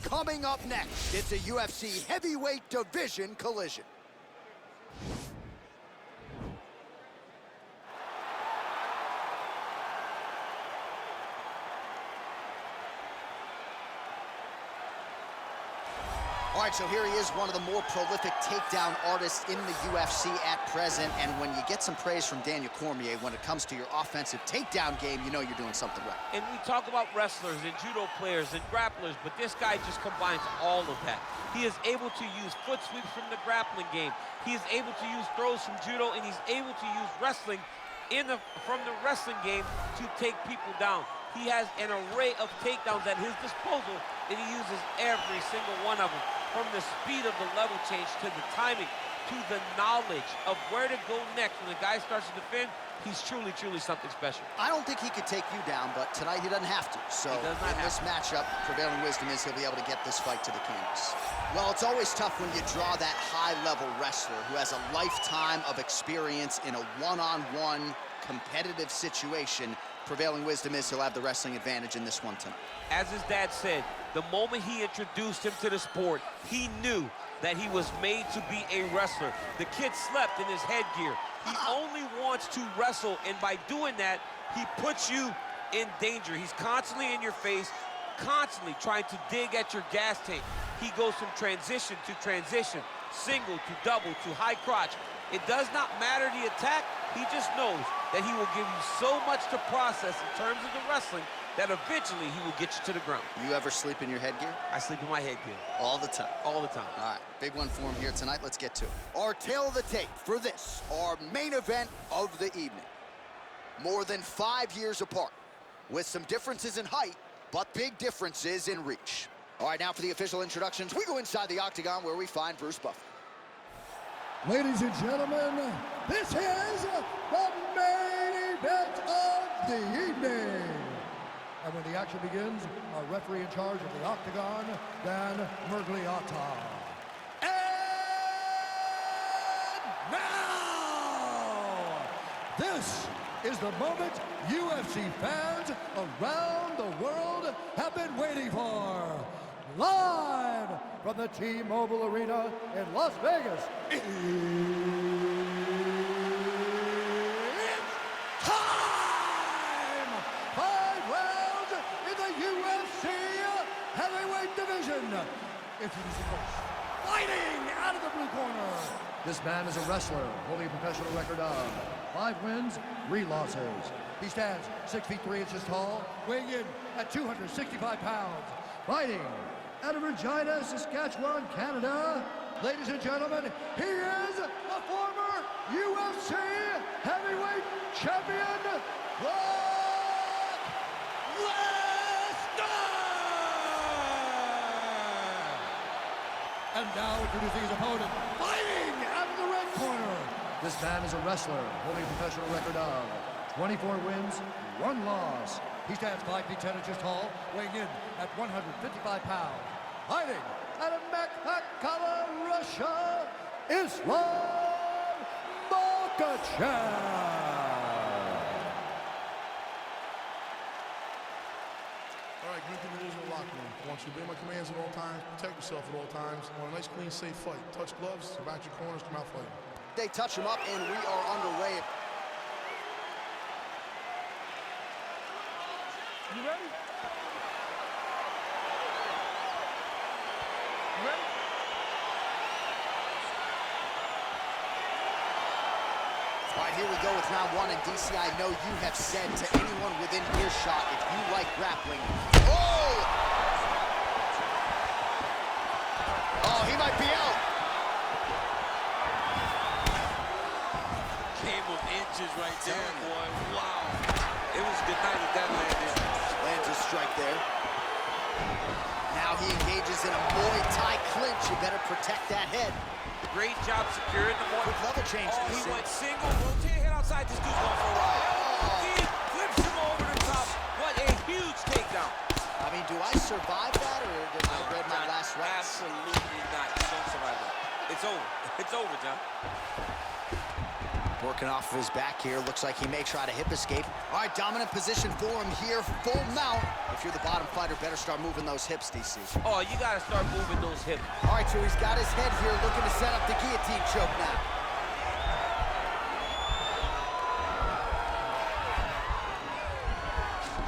Coming up next, it's a UFC heavyweight division collision. All right, so here he is, one of the more prolific takedown artists in the UFC at present. And when you get some praise from Daniel Cormier when it comes to your offensive takedown game, you know you're doing something right. And we talk about wrestlers and judo players and grapplers, but this guy just combines all of that. He is able to use foot sweeps from the grappling game. He is able to use throws from judo, and he's able to use wrestling from the wrestling game to take people down. He has an array of takedowns at his disposal, and he uses every single one of them. From the speed of the level change to the timing to the knowledge of where to go next when the guy starts to defend, he's truly, truly something special. I don't think he could take you down, but tonight he doesn't have to. So in this matchup, prevailing wisdom is he'll be able to get this fight to the canvas. Well, it's always tough when you draw that high-level wrestler who has a lifetime of experience in a one-on-one competitive situation. Prevailing wisdom is he'll have the wrestling advantage in this one tonight. As his dad said, the moment he introduced him to the sport, he knew that he was made to be a wrestler. The kid slept in his headgear. He only wants to wrestle, and by doing that, he puts you in danger. He's constantly in your face, constantly trying to dig at your gas tank. He goes from transition to transition, single to double to high crotch. It does not matter the attack. He just knows that he will give you so much to process in terms of the wrestling that eventually he will get you to the ground. You ever sleep in your headgear? I sleep in my headgear. All the time? All the time. All right, big one for him here tonight. Let's get to it. Our tail of the tape for this, our main event of the evening. More than 5 years apart, with some differences in height, but big differences in reach. All right, now for the official introductions, we go inside the octagon where we find Bruce Buffer. Ladies and gentlemen, this is the main event of the evening. And when the action begins, our referee in charge of the octagon, Dan Mergliotta. And now, this is the moment UFC fans around the world have been waiting for. Live from the T-Mobile Arena in Las Vegas, it's time! 5 rounds in the UFC heavyweight division. Introducing first, fighting out of the blue corner. This man is a wrestler holding a professional record of 5 wins, 3 losses. He stands 6 feet 3 inches tall, weighing in at 265 pounds. Fighting out of Regina, Saskatchewan, Canada. Ladies and gentlemen, he is the former UFC heavyweight champion, Brock Lesnar! And now introducing his opponent, fighting out of the red corner. This man is a wrestler holding a professional record of 24 wins, 1 loss. He stands 5 feet 10 inches tall, weighing in at 155 pounds. Fighting out of Makhachev, Russia, Islam Makachev. All right, greet the individual in the locker room. I want you to obey my commands at all times, protect yourself at all times. I want a nice, clean, safe fight. Touch gloves, back your corners, come out fighting. They touch him up, and we are underway. You ready? You ready? All right, here we go with round 1, and DC, I know you have said to anyone within earshot, if you like grappling, oh! Oh, he might be out. Game of inches right there, boy. Wow. It was good night if that landed. Lands a strike there. Now he engages in a Muay Thai clinch. You better protect that head. Great job securing the Muay. Quick level change. Oh, he went single, rotate head outside. This dude's going for a ride. He flips him over the top. What a huge takedown. I mean, do I survive that, or did I read my last rights? Absolutely not. You don't survive that. It's over. It's over, John. Working off of his back here. Looks like he may try to hip escape. All right, dominant position for him here. Full mount. If you're the bottom fighter, better start moving those hips, DC. Oh, you gotta start moving those hips. All right, so he's got his head here, looking to set up the guillotine choke now.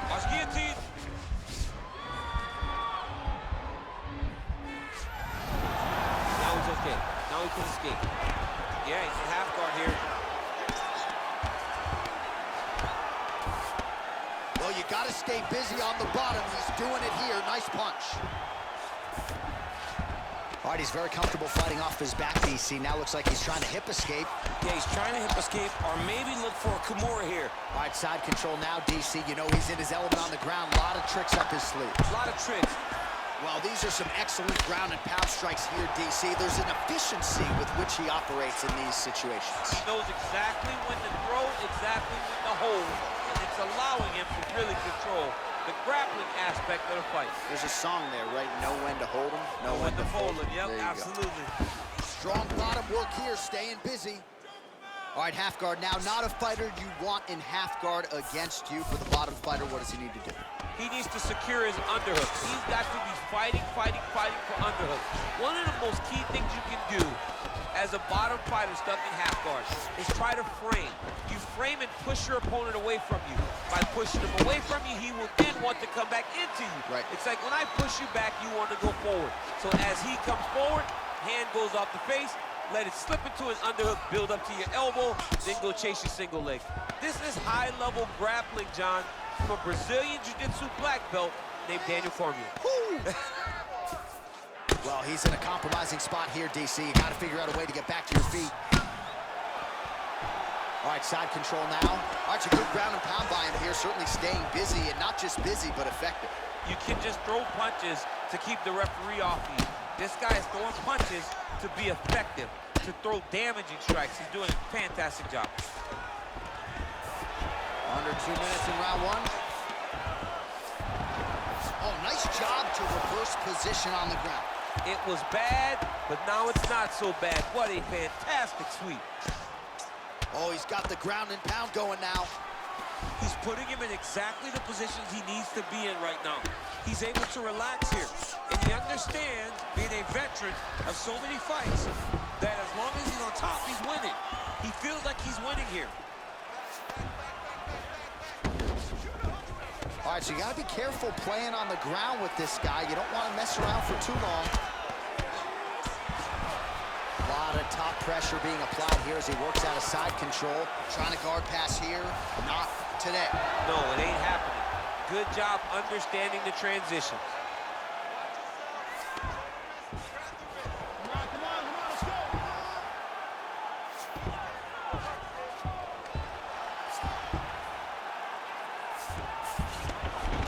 Watch guillotine. Now he's okay. Now he can escape. Yeah, he's in half guard here. Well, you got to stay busy on the bottom. He's doing it here. Nice punch. All right, he's very comfortable fighting off his back, DC. Now looks like he's trying to hip escape. Yeah, he's trying to hip escape or maybe look for a Kimura here. All right, side control now, DC. You know he's in his element on the ground. A lot of tricks up his sleeve. A lot of tricks. Well, these are some excellent ground and pound strikes here, DC. There's an efficiency with which he operates in these situations. He knows exactly when to throw, exactly when to hold, and it's allowing him to really control the grappling aspect of the fight. There's a song there, right? Know when to hold him, Know when to fold him. Yep, absolutely. Strong bottom work here, staying busy. All right, half guard now. Not a fighter you want in half guard against you. For the bottom fighter, what does he need to do? He needs to secure his underhook. He's got to be fighting for underhook. One of the most key things you can do as a bottom fighter stuck in half guard is try to frame. You frame and push your opponent away from you. By pushing him away from you, he will then want to come back into you. Right. It's like when I push you back, you want to go forward. So as he comes forward, hand goes off the face, let it slip into an underhook, build up to your elbow, then go chase your single leg. This is high-level grappling, John, from a Brazilian Jiu-Jitsu black belt named Daniel Cormier. Well, he's in a compromising spot here, DC. You got to figure out a way to get back to your feet. All right, side control now. All right, a good ground and pound by him here, certainly staying busy, and not just busy, but effective. You can just throw punches to keep the referee off you. This guy is throwing punches to be effective, to throw damaging strikes. He's doing a fantastic job. Under 2 minutes in round one. Oh, nice job to reverse position on the ground. It was bad, but now it's not so bad. What a fantastic sweep. Oh, he's got the ground and pound going now. He's putting him in exactly the positions he needs to be in right now. He's able to relax here. And he understands, being a veteran of so many fights, that as long as he's on top, he's winning. He feels like he's winning here. All right, so you got to be careful playing on the ground with this guy. You don't want to mess around for too long. A lot of top pressure being applied here as he works out of side control. Trying to guard pass here. Not today. No, it ain't happening. Good job understanding the transitions.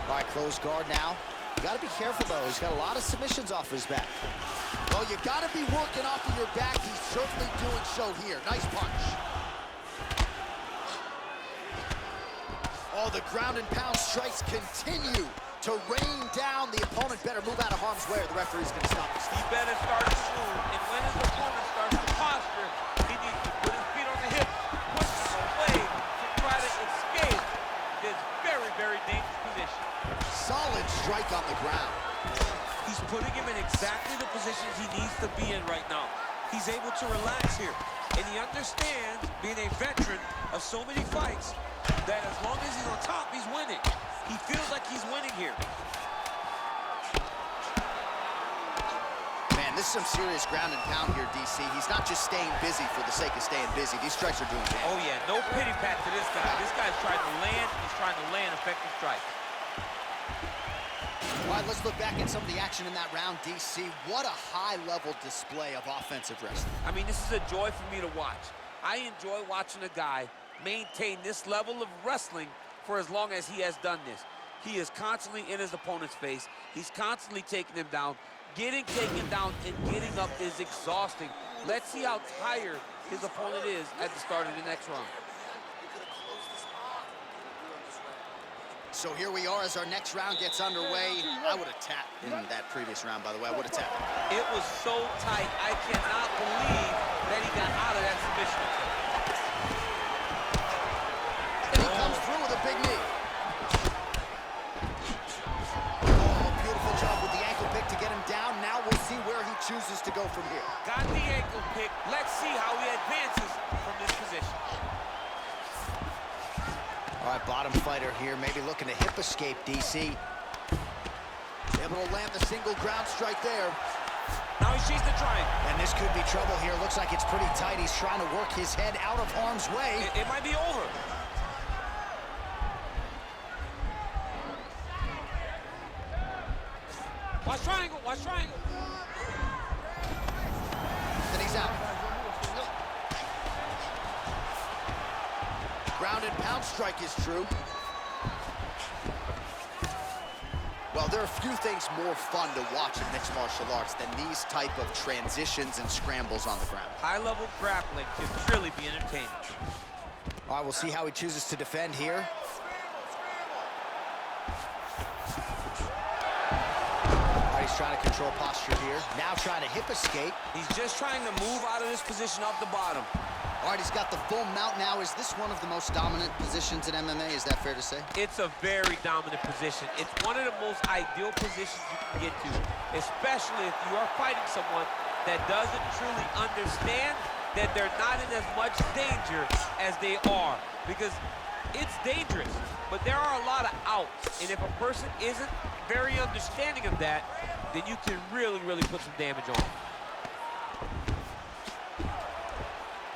All right, close guard now. You got to be careful, though. He's got a lot of submissions off his back. Well, you got to be working off of your back. He's certainly doing so here. Nice punch. Oh, the ground and pound strikes continue to rain down. The opponent better move out of harm's way or the referee's going to stop this. He better start soon, and when his opponent starts to posture, he needs to put his feet on the hip, push him away to try to escape this very, very dangerous position. Solid strike on the ground. He's putting him in exactly the positions he needs to be in right now. He's able to relax here. And he understands, being a veteran of so many fights, that as long as he's on top, he's winning. He feels like he's winning here. Man, this is some serious ground and pound here, DC. He's not just staying busy for the sake of staying busy. These strikes are doing damage. Oh, yeah, no pity pat to this guy. This guy's trying to land, he's trying to land effective strikes. All right, let's look back at some of the action in that round, DC. What a high-level display of offensive wrestling. I mean, this is a joy for me to watch. I enjoy watching a guy maintain this level of wrestling for as long as he has done this. He is constantly in his opponent's face. He's constantly taking him down. Getting taken down and getting up is exhausting. Let's see how tired his opponent is at the start of the next round. So here we are as our next round gets underway. I would have tapped in that previous round, by the way. I would have tapped. It was so tight. I cannot believe that he got out of that submission. And he comes through with a big knee. chooses to go from here. Got the ankle pick. Let's see how he advances from this position. All right, bottom fighter here, maybe looking to hip escape, DC. Able to land the single ground strike there. Now he sees the triangle. And this could be trouble here. Looks like it's pretty tight. He's trying to work his head out of harm's way. It might be over. Watch triangle, watch triangle. And he's out. Ground and pound strike is true. Well, there are a few things more fun to watch in mixed martial arts than these type of transitions and scrambles on the ground. High-level grappling can really be entertaining. All right, we'll see how he chooses to defend here. He's trying to control posture here. Now trying to hip escape. He's just trying to move out of this position off the bottom. All right, he's got the full mount now. Is this one of the most dominant positions in MMA? Is that fair to say? It's a very dominant position. It's one of the most ideal positions you can get to, especially if you are fighting someone that doesn't truly understand that they're not in as much danger as they are. Because it's dangerous, but there are a lot of outs. And if a person isn't very understanding of that, then you can really, really put some damage on them.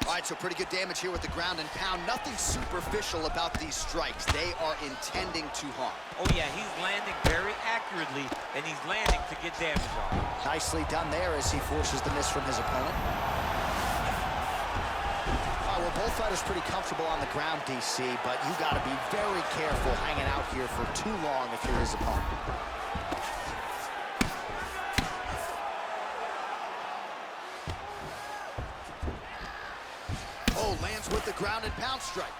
All right, so pretty good damage here with the ground and pound. Nothing superficial about these strikes. They are intending to harm. Oh, yeah, he's landing very accurately, and he's landing to get damage on. Nicely done there as he forces the miss from his opponent. All right, well, both fighters pretty comfortable on the ground, DC, but you got to be very careful hanging out here for too long if you're his opponent. Oh, lands with the ground and pound strike.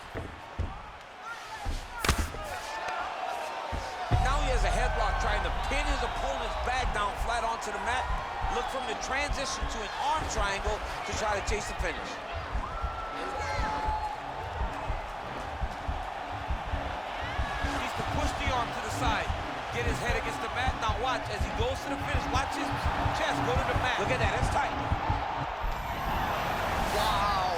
Now he has a headlock trying to pin his opponent's back down flat onto the mat. Look from the transition to an arm triangle to try to chase the finish. Needs to push the arm to the side. Get his head against the mat. Now watch as he goes to the finish. Watch his chest go to the mat. Look at that, it's tight. Wow.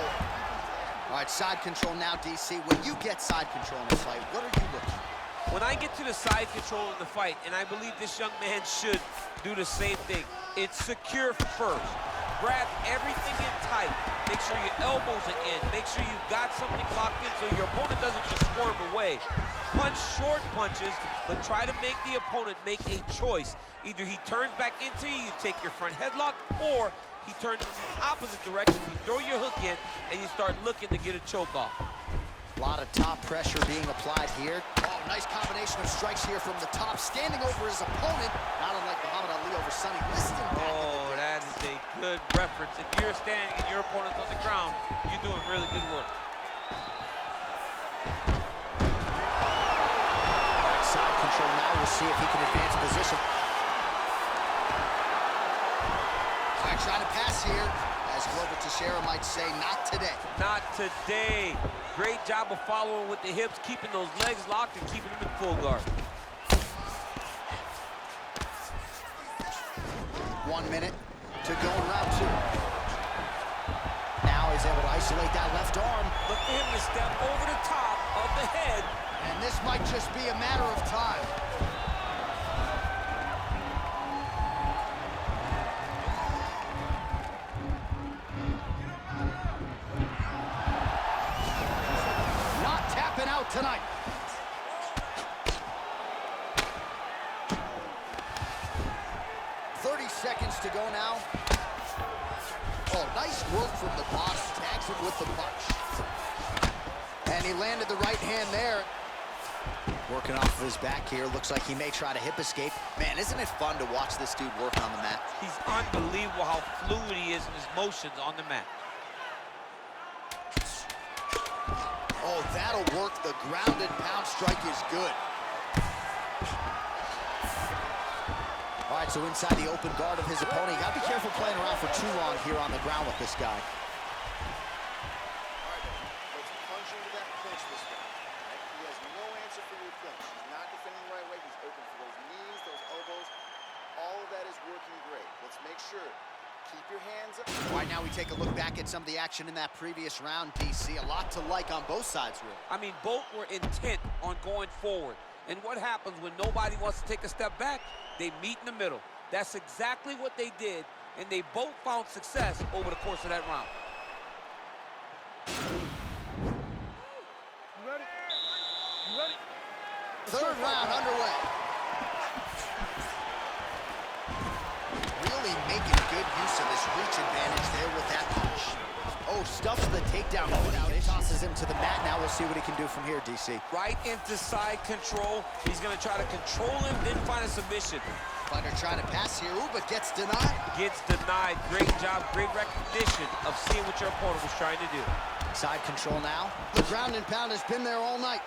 All right, side control now, DC. When you get side control in a fight, what are you looking for? When I get to the side control in the fight, and I believe this young man should do the same thing, it's secure first. Grab everything in tight. Make sure your elbows are in. Make sure you've got something locked in so your opponent doesn't just squirm away. Punch short punches, but try to make the opponent make a choice. Either he turns back into you, you take your front headlock, or he turns in the opposite direction, you throw your hook in, and you start looking to get a choke off. A lot of top pressure being applied here. Oh, nice combination of strikes here from the top, standing over his opponent. Not unlike Muhammad Ali over Sonny Liston. Oh, that is a good reference. If you're standing and your opponent's on the ground, you're doing really good work. All right, side control now. We'll see if he can advance position. All right, trying to pass here. As Glover Teixeira might say, not today. Not today. Great job of following with the hips, keeping those legs locked and keeping them in full guard. 1 minute to go in round two. Now he's able to isolate that left arm. Look for him to step over the top of the head. And this might just be a matter of time. Out tonight. Seconds to go now. Oh, nice work from the boss. Tags him with the punch. And he landed the right hand there. Working off of his back here. Looks like he may try to hip escape. Man, isn't it fun to watch this dude work on the mat? He's unbelievable how fluid he is in his motions on the mat. Oh, that'll work. The grounded pound strike is good. All right, so inside the open guard of his opponent. You got to be careful playing around for too long here on the ground with this guy. All right, let's punch into that clinch this round. Right? He has no answer for your clinch. He's not defending the right way. He's open for those knees, those elbows. All of that is working great. Let's make sure Keep your hands up. All right, now we take a look back at some of the action in that previous round, DC. A lot to like on both sides, really. I mean, both were intent on going forward. And what happens when nobody wants to take a step back? They meet in the middle. That's exactly what they did, and they both found success over the course of that round. You ready? You ready? Third round underway. Really making good use of his reach advantage there with that punch. Oh, stuffs the takedown mode out. It tosses him to the mat. Now we'll see what he can do from here, DC. Right into side control. He's going to try to control him, then find a submission. Fighter trying to pass here, ooh, but gets denied. Gets denied. Great job, great recognition of seeing what your opponent was trying to do. Side control now. The ground and pound has been there all night.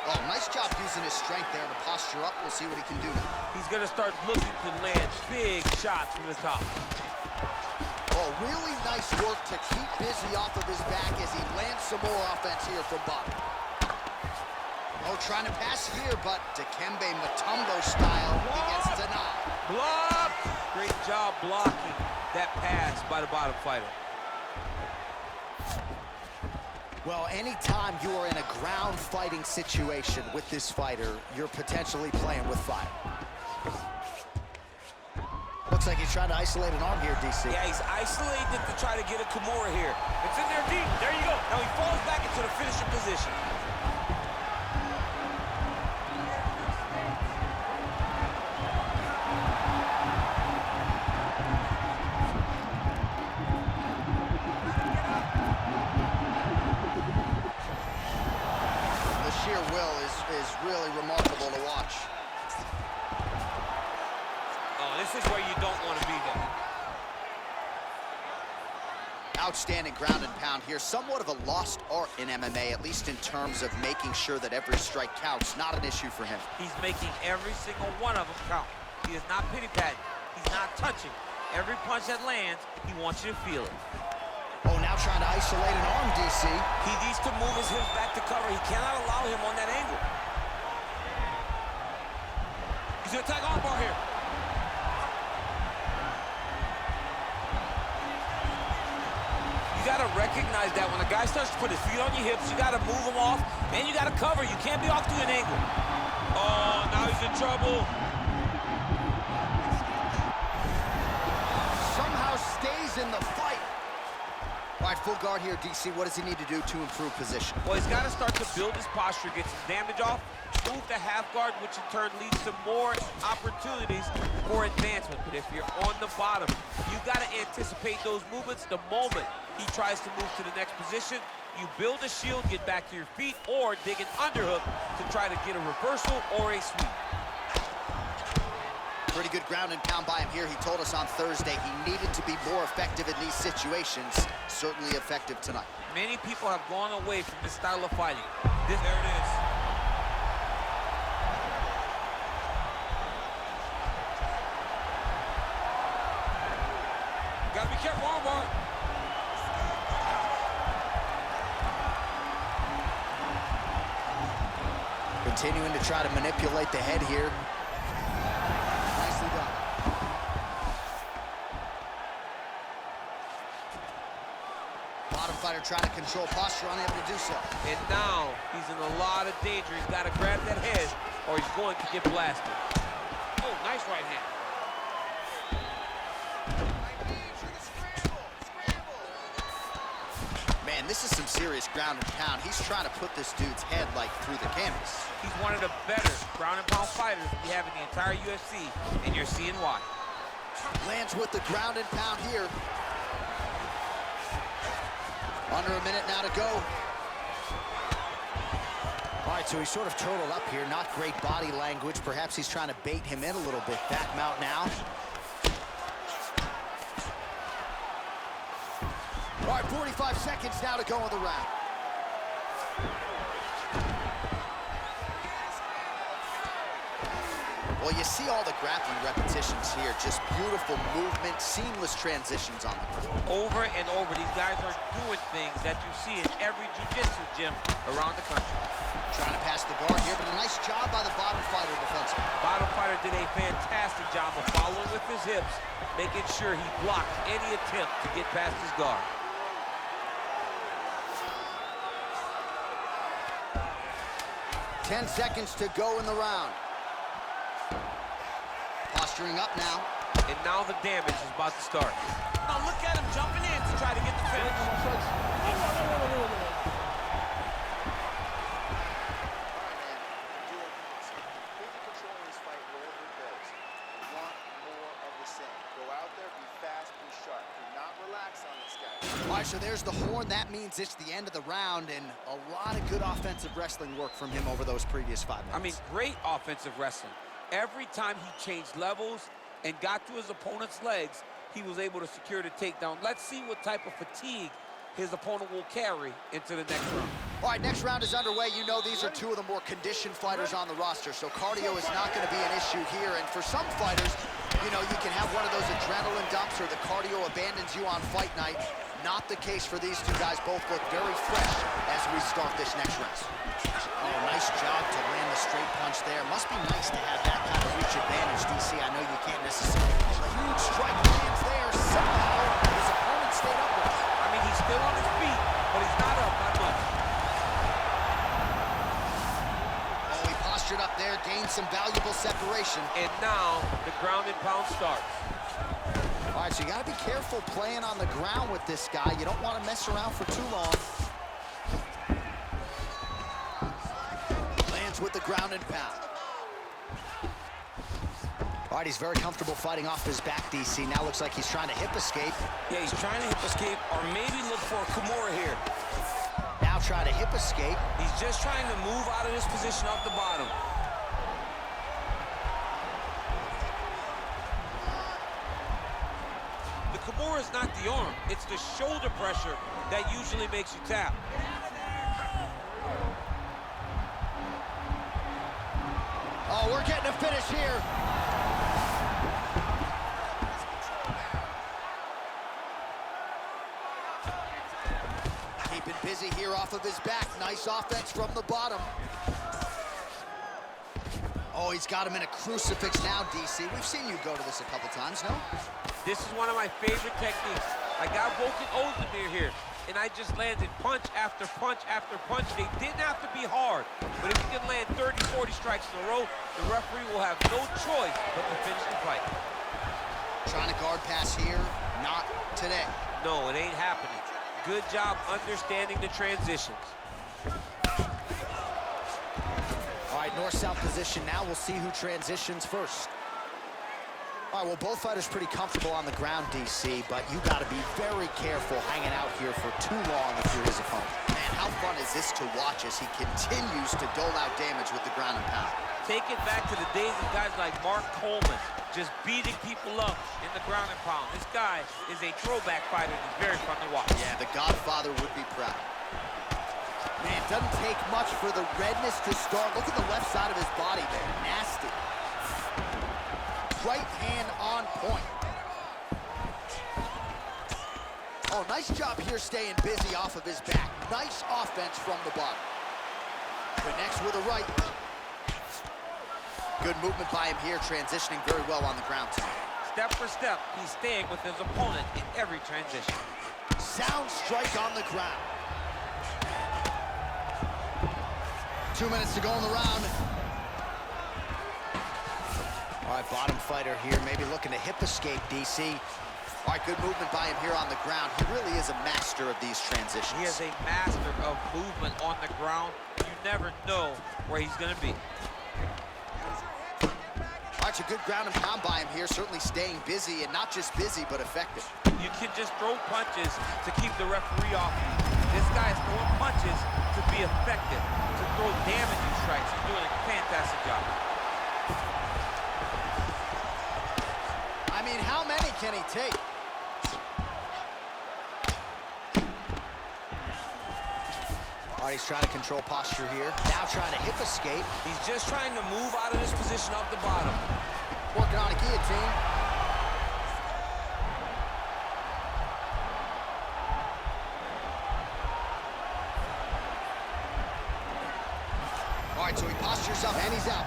Oh, nice job using his strength there to posture up. We'll see what he can do now. He's going to start looking to land big shots from the top. Oh, really nice work to keep busy off of his back as he lands some more offense here from Bout. Oh, trying to pass here, but Dikembe Mutombo style, he gets denied. Block! Great job blocking that pass by the bottom fighter. Well, anytime you are in a ground fighting situation with this fighter, you're potentially playing with fire. Looks like he's trying to isolate an arm here, DC. Yeah, he's isolating it to try to get a Kimura here. It's in there deep. There you go. Now he falls back into the finishing position. The sheer will is really remarkable to watch. This is where you don't want to be there. Outstanding ground and pound here. Somewhat of a lost art in MMA, at least in terms of making sure that every strike counts. Not an issue for him. He's making every single one of them count. He is not pity-patting. He's not touching. Every punch that lands, he wants you to feel it. Oh, now trying to isolate an arm, DC. He needs to move his hips back to cover. He cannot allow him on that angle. He's going to attack armbar here. You got to recognize that when a guy starts to put his feet on your hips, you got to move him off, and you got to cover. You can't be off to an angle. Oh, now he's in trouble. Somehow stays in the fight. All right, full guard here, DC. What does he need to do to improve position? Well, he's got to start to build his posture, get some damage off, move to half guard, which in turn leads to more opportunities for advancement. But if you're on the bottom, you got to anticipate those movements the moment he tries to move to the next position. You build a shield, get back to your feet, or dig an underhook to try to get a reversal or a sweep. Pretty good ground and pound by him here. He told us on Thursday he needed to be more effective in these situations. Certainly effective tonight. Many people have gone away from this style of fighting. There it is. Gotta be careful, armbar. Continuing to try to manipulate the head here. Nicely done. Bottom fighter trying to control posture, unable to do so. And now he's in a lot of danger. He's got to grab that head or he's going to get blasted. Oh, nice right hand. Man, this is some serious ground and pound. He's trying to put this dude's head like through the canvas. He's one of the better ground and pound fighters we have in the entire UFC, and you're seeing why. Lands with the ground and pound here. Under a minute now to go. All right, so he's sort of turtled up here. Not great body language. Perhaps he's trying to bait him in a little bit. Back mount now. All right, 45 seconds now to go in the round. Well, you see all the grappling repetitions here. Just beautiful movement, seamless transitions on them. Over and over, these guys are doing things that you see in every jiu-jitsu gym around the country. Trying to pass the guard here, but a nice fighter did a fantastic job of following with his hips, making sure he blocked any attempt to get past his guard. Ten seconds to go in the round. Posturing up now. And now the damage is about to start. Now look at him jumping in to try to get the finish. All right, so there's the horn. That means it's the end of the round, and a lot of good offensive wrestling work from him over those previous 5 minutes. I mean, great offensive wrestling. Every time he changed levels and got to his opponent's legs, he was able to secure the takedown. Let's see what type of fatigue his opponent will carry into the next round. All right, next round is underway. You know these are two of the more conditioned fighters on the roster, so cardio is not going to be an issue here. And for some fighters, you know, you can have one of those adrenaline dumps or the cardio abandons you on fight night. Not the case for these two guys. Both look very fresh as we start this next round. Oh, nice job to land the straight punch there. Must be nice to have that kind of reach advantage, DC. I know you can't necessarily. A huge strike lands there. Somehow his opponent stayed upright. I mean, he's still on his feet, but he's not up that much. Oh, he postured up there, gained some valuable separation. And now the ground and pound starts. All right, so you got to be careful playing on the ground with this guy. You don't want to mess around for too long. Lands with the ground and pound. All right, he's very comfortable fighting off his back, DC. Now looks like he's trying to hip escape. Yeah, he's trying to hip escape or maybe look for a Kimura here. Now trying to hip escape. He's just trying to move out of this position off the bottom. The Kimura is not the arm. It's the shoulder pressure that usually makes you tap. Oh, we're getting a finish here. Keeping busy here off of his back. Nice offense from the bottom. Oh, he's got him in a crucifix now, DC. We've seen you go to this a couple times, no? This is one of my favorite techniques. I got Volkan Ozdemir here, and I just landed punch after punch after punch. They didn't have to be hard, but if you can land 30, 40 strikes in a row, the referee will have no choice but to finish the fight. Trying to guard pass here, not today. No, it ain't happening. Good job understanding the transitions. All right, north-south position now. We'll see who transitions first. All right, well, both fighters pretty comfortable on the ground, DC, but you got to be very careful hanging out here for too long if you're his opponent. Man, how fun is this to watch as he continues to dole out damage with the ground and pound? Take it back to the days of guys like Mark Coleman, just beating people up in the ground and pound. This guy is a throwback fighter that's very fun to watch. Yeah, the Godfather would be proud. Man, it doesn't take much for the redness to start. Look at the left side of his body there. Nasty. Right hand on point. Oh, nice job here staying busy off of his back. Nice offense from the bottom. Connects with a right. Good movement by him here, transitioning very well on the ground tonight. Step for step, he's staying with his opponent in every transition. Sound strike on the ground. 2 minutes to go in the round. All right, bottom fighter here, maybe looking to hip escape, DC. All right, good movement by him here on the ground. He really is a master of these transitions. He is a master of movement on the ground. You never know where he's going to be. All right, a good ground and pound by him here, certainly staying busy, and not just busy, but effective. You can just throw punches to keep the referee off you. This guy is throwing punches to be effective, to throw damaging strikes. He's doing a fantastic job. I mean, how many can he take? All right, he's trying to control posture here. Now trying to hip escape. He's just trying to move out of this position off the bottom. Working on a guillotine. All right, so he postures up and he's out.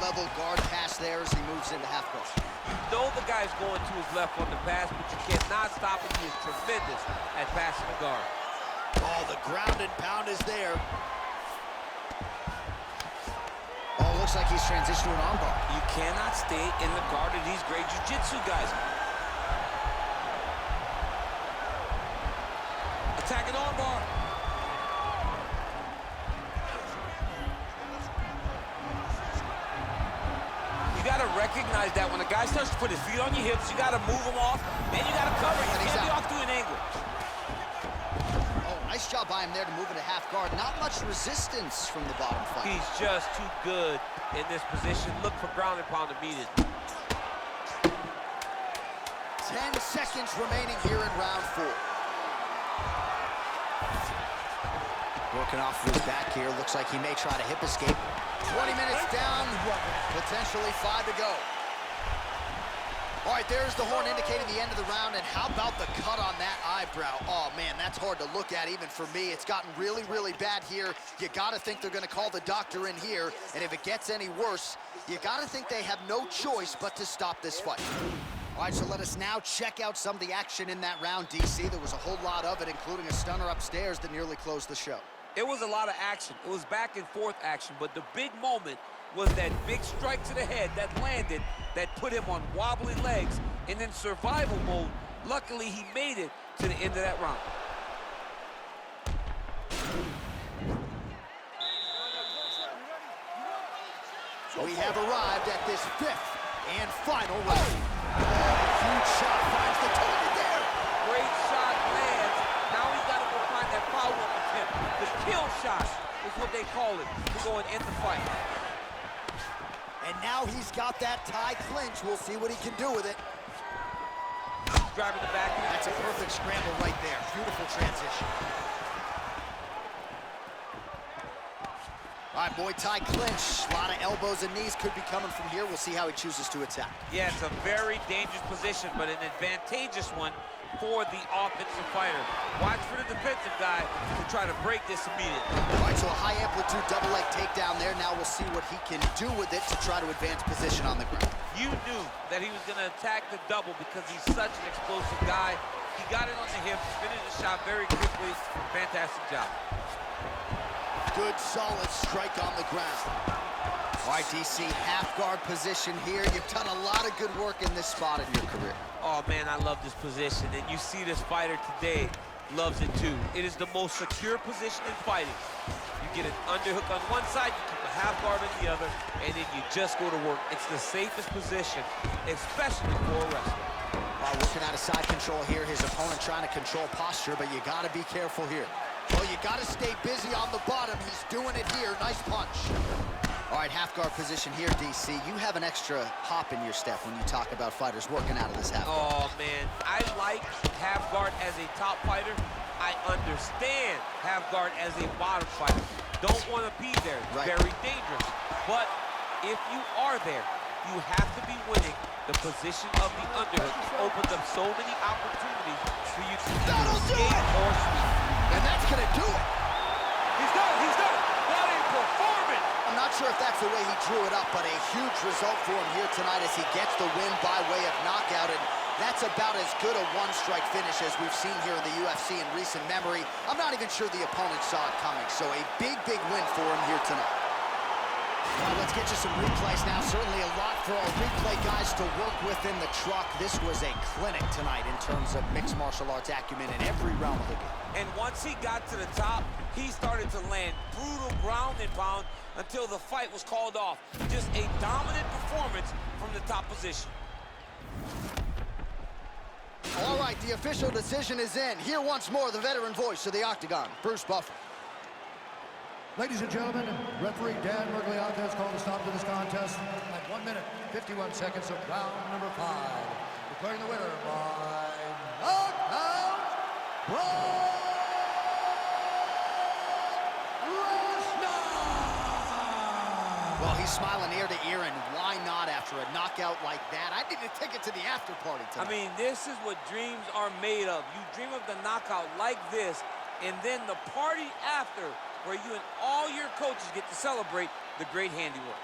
high-level guard pass there as he moves into half guard. You know the guy's going to his left on the pass, but you cannot stop him. He is tremendous at passing the guard. Oh, the ground and pound is there. Oh, looks like he's transitioned to an armbar. You cannot stay in the guard of these great jiu-jitsu guys. Attacking armbar. You got to recognize that when a guy starts to put his feet on your hips, you got to move him off, and you got to cover him. You can't be off to an angle. Oh, nice job by him there to move into half guard. Not much resistance from the bottom fight. He's just too good in this position. Look for ground and pound immediately. 10 seconds remaining here in round 4. Working off of his back here. Looks like he may try to hip escape. 20 minutes down, potentially 5 to go. All right, there's the horn indicating the end of the round, and how about the cut on that eyebrow? Oh, man, that's hard to look at even for me. It's gotten really, really bad here. You gotta think they're gonna call the doctor in here, and if it gets any worse, you gotta think they have no choice but to stop this fight. All right, so let us now check out some of the action in that round, DC. There was a whole lot of it, including a stunner upstairs that nearly closed the show. It was a lot of action. It was back and forth action, but the big moment was that big strike to the head that landed, that put him on wobbly legs, and in survival mode, luckily he made it to the end of that round. We have arrived at this 5th and final round. Huge shot finds the target there. Great shot lands. Now he's got to go find that follow-up attempt. The kill shot is what they call it to go and end the fight. And now he's got that tie clinch. We'll see what he can do with it. Driving the back. That's a perfect scramble right there. Beautiful transition. All right, Muay Thai clinch. A lot of elbows and knees could be coming from here. We'll see how he chooses to attack. Yeah, it's a very dangerous position, but an advantageous one for the offensive fighter. Watch for the defensive guy to try to break this immediately. All right, so a high amplitude double leg takedown there. Now we'll see what he can do with it to try to advance position on the ground. You knew that he was going to attack the double because he's such an explosive guy. He got it on the hips, finished the shot very quickly. Fantastic job. Good, solid strike on the ground. All right, DC, half guard position here. You've done a lot of good work in this spot in your career. Oh, man, I love this position, and you see this fighter today loves it, too. It is the most secure position in fighting. You get an underhook on one side, you keep a half guard on the other, and then you just go to work. It's the safest position, especially for a wrestler. Working out of side control here. His opponent trying to control posture, but you got to be careful here. Well, you got to stay busy on the bottom. He's doing it here. Nice punch. All right, half guard position here, DC. You have an extra hop in your step when you talk about fighters working out of this half guard. Oh, man, I like half guard as a top fighter. I understand half guard as a bottom fighter. Don't want to be there. It's very dangerous. But if you are there, you have to be winning the position of the underhook. It opens up so many opportunities for you to escape or sweep. And that's going to do it. He's done it. He's done it. What a performance. I'm not sure if that's the way he drew it up, but a huge result for him here tonight as he gets the win by way of knockout. And that's about as good a one-strike finish as we've seen here in the UFC in recent memory. I'm not even sure the opponent saw it coming, so a big, big win for him here tonight. All right, let's get you some replays now. Certainly a lot for our replay guys to work with in the truck. This was a clinic tonight in terms of mixed martial arts acumen in every realm of the game. And once he got to the top, he started to land brutal ground and pound until the fight was called off. Just a dominant performance from the top position. All right, the official decision is in. Here once more, the veteran voice of the Octagon, Bruce Buffer. Ladies and gentlemen, referee Dan Mergliata has called a stop to this contest at 1 minute, 51 seconds of round number 5. Declaring the winner by knockout, Lesnar! Well, he's smiling ear to ear, and why not after a knockout like that? I need a ticket to the after party tonight. I mean, this is what dreams are made of. You dream of the knockout like this, and then the party after, where you and all your coaches get to celebrate the great handiwork.